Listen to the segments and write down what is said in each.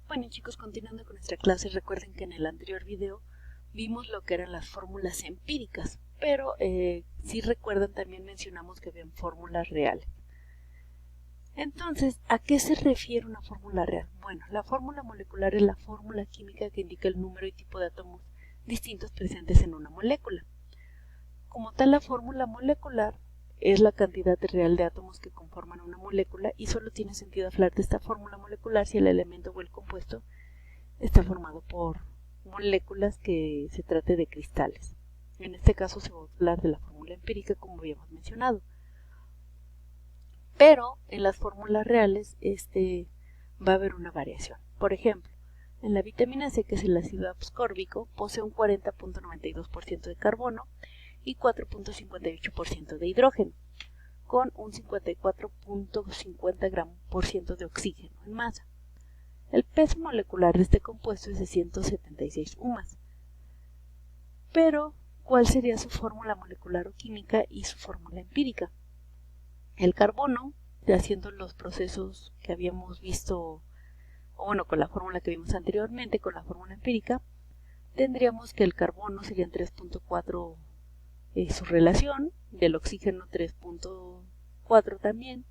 Bueno chicos, continuando con nuestra clase, recuerden que en el anterior video vimos lo que eran las fórmulas empíricas, pero si recuerdan también mencionamos que habían fórmulas reales. Entonces, ¿a qué se refiere una fórmula real? Bueno, la fórmula molecular es la fórmula química que indica el número y tipo de átomos distintos presentes en una molécula. Como tal, la fórmula molecular es la cantidad real de átomos que conforman una molécula y solo tiene sentido hablar de esta fórmula molecular si el elemento o el compuesto está formado por moléculas que se trate de cristales. En este caso se va a hablar de la fórmula empírica, como habíamos mencionado. Pero en las fórmulas reales va a haber una variación. Por ejemplo, en la vitamina C, que es el ácido ascórbico, posee un 40.92% de carbono y 4.58% de hidrógeno, con un 54.50% de oxígeno en masa. El peso molecular de este compuesto es de 176 UMAS. Pero, ¿cuál sería su fórmula molecular o química y su fórmula empírica? El carbono, haciendo los procesos que habíamos visto, o bueno, con la fórmula que vimos anteriormente, con la fórmula empírica, tendríamos que el carbono serían 3.4 su relación, del oxígeno 3.4 también,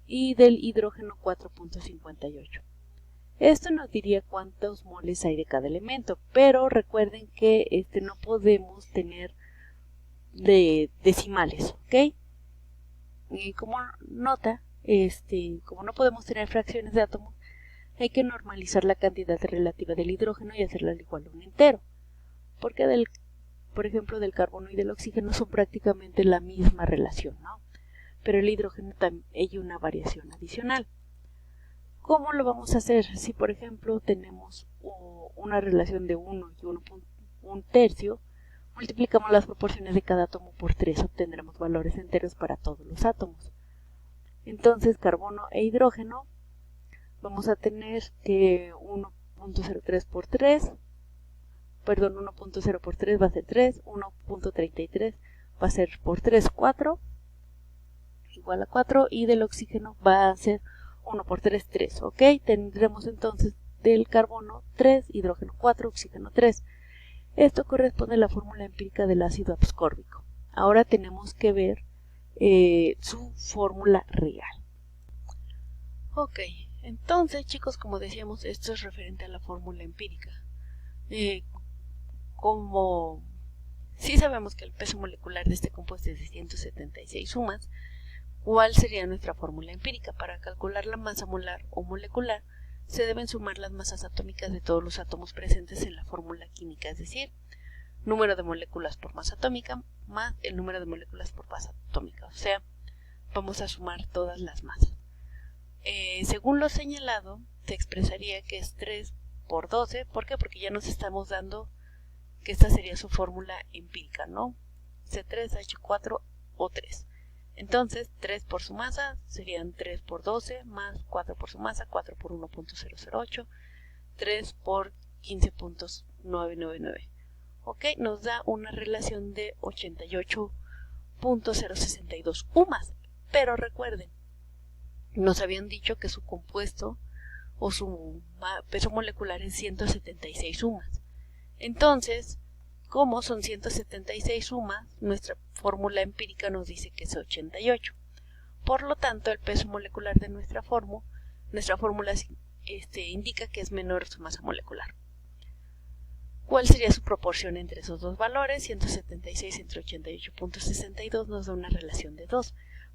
y del hidrógeno 4.58. Esto nos diría cuántos moles hay de cada elemento, pero recuerden que no podemos tener decimales, ¿ok? Y como nota, como no podemos tener fracciones de átomos, hay que normalizar la cantidad relativa del hidrógeno y hacerla igual a un entero, porque por ejemplo, del carbono y del oxígeno son prácticamente la misma relación, ¿no? Pero el hidrógeno también hay una variación adicional. ¿Cómo lo vamos a hacer? Si, por ejemplo, tenemos una relación de 1 y 1 tercio, multiplicamos las proporciones de cada átomo por 3, obtendremos valores enteros para todos los átomos. Entonces, carbono e hidrógeno, vamos a tener que 1.03 por 3, perdón, 1.0 por 3 va a ser 3, 1.33 va a ser por 3, 4, igual a 4, y del oxígeno va a ser 1 por 3, 3, ¿ok? Tendremos entonces del carbono 3, hidrógeno 4, oxígeno 3. Esto corresponde a la fórmula empírica del ácido ascórbico. Ahora tenemos que ver su fórmula real. Ok, entonces chicos, como decíamos, esto es referente a la fórmula empírica. Como sí sabemos que el peso molecular de este compuesto es de 176 UMAS, ¿cuál sería nuestra fórmula empírica? Para calcular la masa molar o molecular, se deben sumar las masas atómicas de todos los átomos presentes en la fórmula química, es decir, número de moléculas por masa atómica más el número de moléculas por masa atómica. O sea, vamos a sumar todas las masas. Según lo señalado, se expresaría que es 3 por 12. ¿Por qué? Porque ya nos estamos dando que esta sería su fórmula empírica, ¿no? C3H4O3. Entonces, 3 por su masa serían 3 por 12, más 4 por su masa, 4 por 1.008, 3 por 15.999. Ok, nos da una relación de 88.062 UMAS. Pero recuerden, nos habían dicho que su compuesto o su peso molecular es 176 UMAS. Entonces, como son 176 UMAS, nuestra fórmula empírica nos dice que es 88. Por lo tanto, el peso molecular de nuestra fórmula indica que es menor su masa molecular. ¿Cuál sería su proporción entre esos dos valores? 176 entre 88.62 nos da una relación de 2.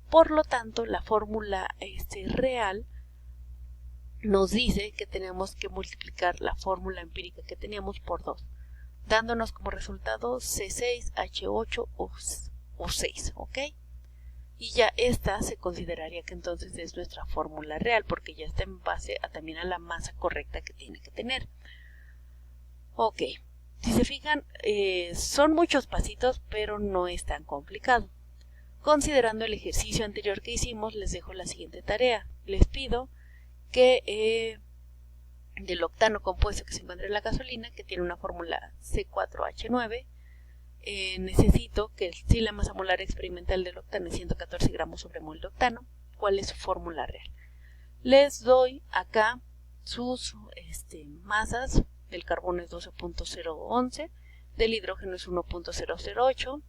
Por lo tanto, la fórmula real nos dice que tenemos que multiplicar la fórmula empírica que teníamos por 2. Dándonos como resultado C6H8 o 6, ¿ok? Y ya esta se consideraría que entonces es nuestra fórmula real, porque ya está en base también a la masa correcta que tiene que tener. Ok, si se fijan, son muchos pasitos, pero no es tan complicado. Considerando el ejercicio anterior que hicimos, les dejo la siguiente tarea. Les pido que del octano compuesto que se encuentra en la gasolina, que tiene una fórmula C4H9, necesito que si la masa molar experimental del octano es 114 gramos sobre mol de octano, ¿cuál es su fórmula real? Les doy acá sus masas. Del carbono es 12.011, del hidrógeno es 1.008.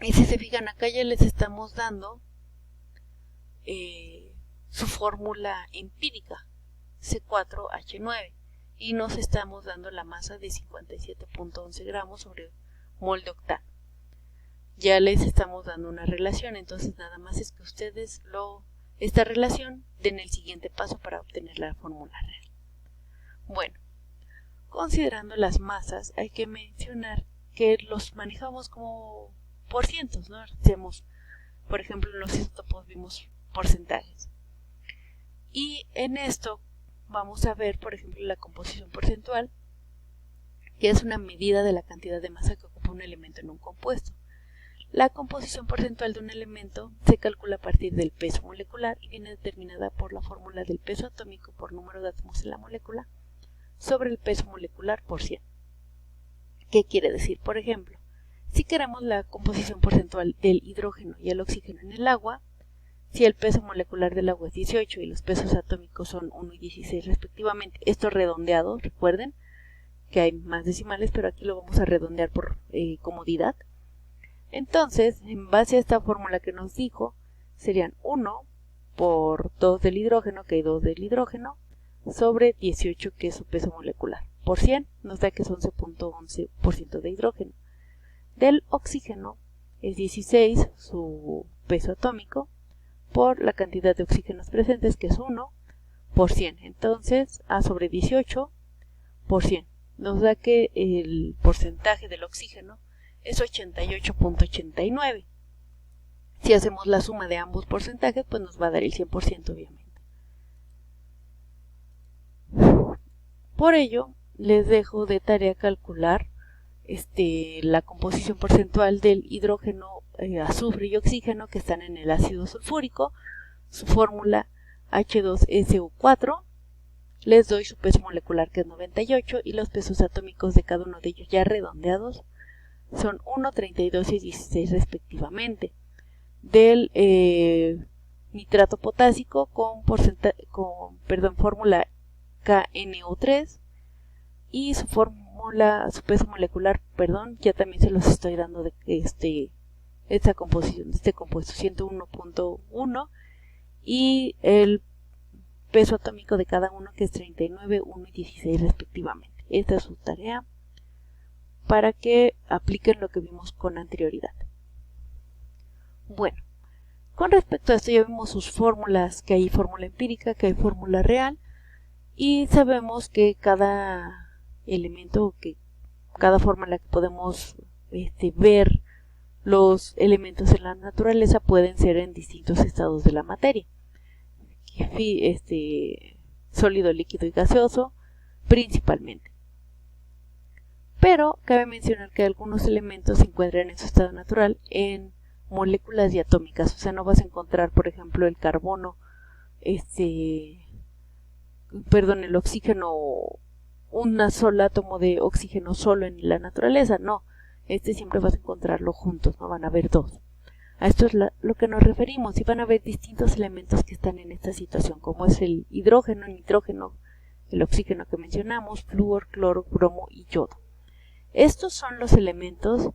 Y si se fijan, acá ya les estamos dando su fórmula empírica, C4H9, y nos estamos dando la masa de 57.11 gramos sobre mol de octano. Ya les estamos dando una relación, entonces nada más es que ustedes esta relación den el siguiente paso para obtener la fórmula real. Bueno, considerando las masas, hay que mencionar que los manejamos como por cientos, ¿no? Hacemos, por ejemplo, en los isótopos vimos porcentajes. Y en esto vamos a ver, por ejemplo, la composición porcentual, que es una medida de la cantidad de masa que ocupa un elemento en un compuesto. La composición porcentual de un elemento se calcula a partir del peso molecular y viene determinada por la fórmula del peso atómico por número de átomos en la molécula sobre el peso molecular por 100. ¿Qué quiere decir? Por ejemplo, si queremos la composición porcentual del hidrógeno y el oxígeno en el agua, si el peso molecular del agua es 18 y los pesos atómicos son 1 y 16 respectivamente, esto redondeado, recuerden que hay más decimales, pero aquí lo vamos a redondear por comodidad. Entonces, en base a esta fórmula que nos dijo, serían 1 por 2 del hidrógeno, que hay 2 del hidrógeno, sobre 18, que es su peso molecular. Por 100 nos da que es 11.11% de hidrógeno. Del oxígeno es 16 su peso atómico por la cantidad de oxígenos presentes, que es 1 por 100. Entonces, A sobre 18 por 100 nos da que el porcentaje del oxígeno es 88.89. Si hacemos la suma de ambos porcentajes, pues nos va a dar el 100%, obviamente. Por ello, les dejo de tarea calcular la composición porcentual del hidrógeno, azufre y oxígeno que están en el ácido sulfúrico, su fórmula H2SO4, les doy su peso molecular, que es 98, y los pesos atómicos de cada uno de ellos ya redondeados son 1, 32 y 16 respectivamente. Del nitrato potásico con fórmula KNO3 y su peso molecular, ya también se los estoy dando de esta composición de este compuesto, 101.1, y el peso atómico de cada uno, que es 39, 1 y 16 respectivamente. Esta es su tarea para que apliquen lo que vimos con anterioridad. Bueno, con respecto a esto ya vimos sus fórmulas, que hay fórmula empírica, que hay fórmula real, y sabemos que cada elemento, que cada forma en la que podemos ver los elementos en la naturaleza pueden ser en distintos estados de la materia, sólido, líquido y gaseoso principalmente. Pero cabe mencionar que algunos elementos se encuentran en su estado natural en moléculas diatómicas, o sea, no vas a encontrar, por ejemplo, el carbono, el oxígeno, un solo átomo de oxígeno solo en la naturaleza, no, siempre vas a encontrarlo juntos, no van a haber dos. A esto es lo que nos referimos, y van a haber distintos elementos que están en esta situación, como es el hidrógeno, el nitrógeno, el oxígeno que mencionamos, flúor, cloro, bromo y yodo. Estos son los elementos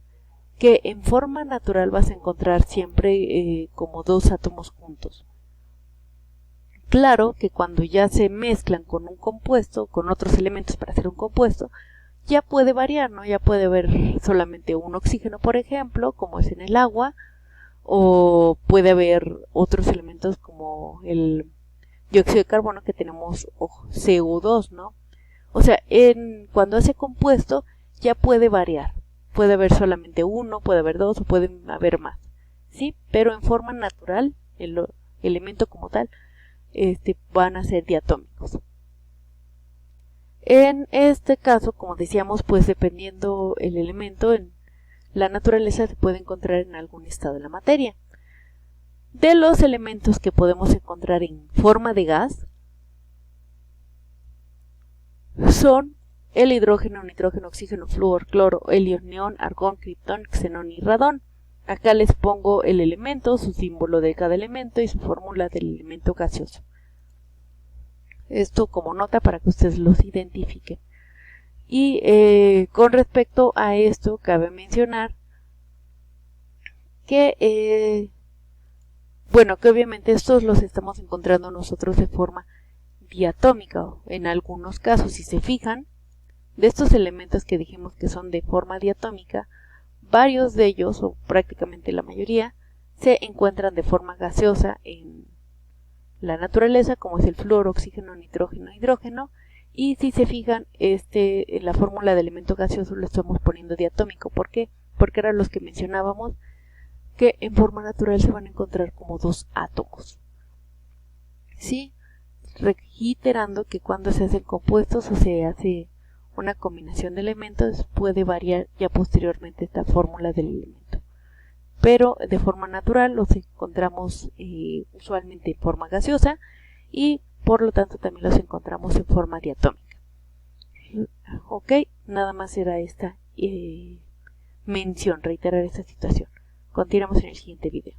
que en forma natural vas a encontrar siempre como dos átomos juntos. Claro que cuando ya se mezclan con un compuesto, con otros elementos para hacer un compuesto, ya puede variar, ¿no? Ya puede haber solamente un oxígeno, por ejemplo, como es en el agua, o puede haber otros elementos como el dióxido de carbono, que tenemos CO2, ¿no? O sea, cuando hace compuesto ya puede variar. Puede haber solamente uno, puede haber dos o pueden haber más, ¿sí? Pero en forma natural, el elemento como tal, van a ser diatómicos. En este caso, como decíamos, pues dependiendo el elemento, en la naturaleza se puede encontrar en algún estado de la materia. De los elementos que podemos encontrar en forma de gas, son el hidrógeno, nitrógeno, oxígeno, flúor, cloro, helio, neón, argón, criptón, xenón y radón. Acá les pongo el elemento, su símbolo de cada elemento y su fórmula del elemento gaseoso. Esto como nota para que ustedes los identifiquen. Y con respecto a esto, cabe mencionar que, bueno, que obviamente estos los estamos encontrando nosotros de forma diatómica. En algunos casos, si se fijan, de estos elementos que dijimos que son de forma diatómica, varios de ellos, o prácticamente la mayoría, se encuentran de forma gaseosa en la naturaleza, como es el flúor, oxígeno, nitrógeno, hidrógeno. Y si se fijan, en la fórmula de elemento gaseoso lo estamos poniendo diatómico. ¿Por qué? Porque eran los que mencionábamos que en forma natural se van a encontrar como dos átomos. ¿Sí? Reiterando que cuando se hacen compuestos o se hace una combinación de elementos puede variar ya posteriormente esta fórmula del elemento. Pero de forma natural los encontramos usualmente en forma gaseosa y por lo tanto también los encontramos en forma diatómica. Ok, nada más era esta mención, reiterar esta situación. Continuamos en el siguiente video.